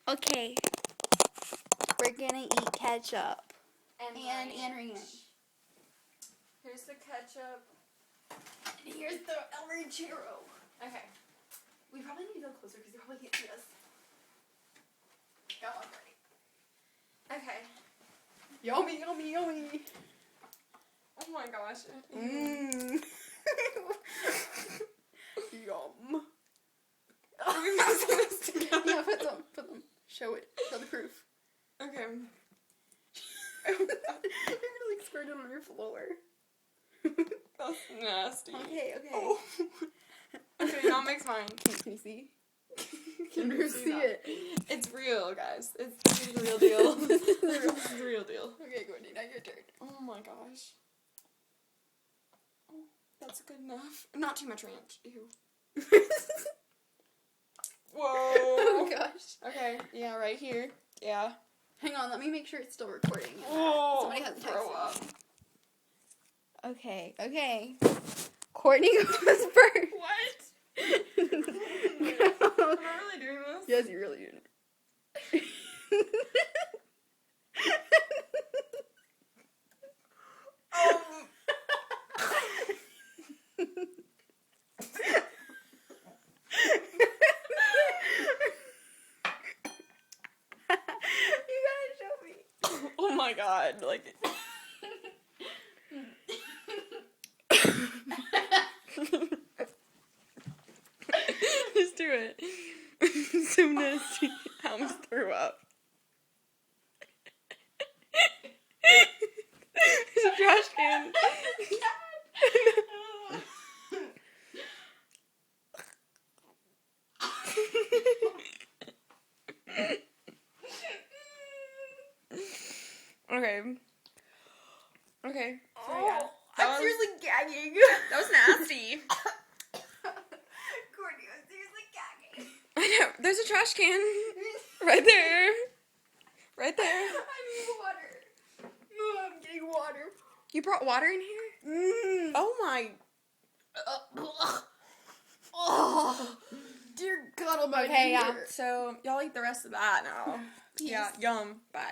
Okay. We're gonna eat ketchup. And ranch. Here's the ketchup. And here's the El Ranchero. Okay. We probably need to go closer because you probably can't see us. Go on, Brittany. Okay. Yummy, yummy, yummy. Oh my gosh. Mmm. Yum. Are we mixing this together? Yeah, put them. Show it. Show the proof. Okay. You're gonna like squirt it on your floor. That's nasty. Okay. Oh. Okay, now mix mine. Can you see? Can you see that? it? It's real, guys. This is the real deal. This is the real deal. Okay, Courtney, now your turn. Oh my gosh. Oh, that's good enough. Not too much ranch. Ew. Whoa. Oh gosh. Okay, yeah, right here. Yeah. Hang on, let me make sure it's still recording. Oh, Somebody hasn't throw texted up. me. Okay. Courtney goes first. What? Am I really doing this? Yes, you really do. You gotta show me. Oh my god, like. Just do it. It's so nasty. I almost threw up. There's a trash can. Okay. So yeah. I'm seriously gagging. That was nasty. Courtney, I'm seriously gagging. I know. There's a trash can. Right there. Right there. I need water. Oh, I'm getting water. You brought water in here? Mmm. Oh my. Oh, dear God Almighty. Okay, yeah. So y'all eat the rest of that now. Peace. Yeah, yum. Bye.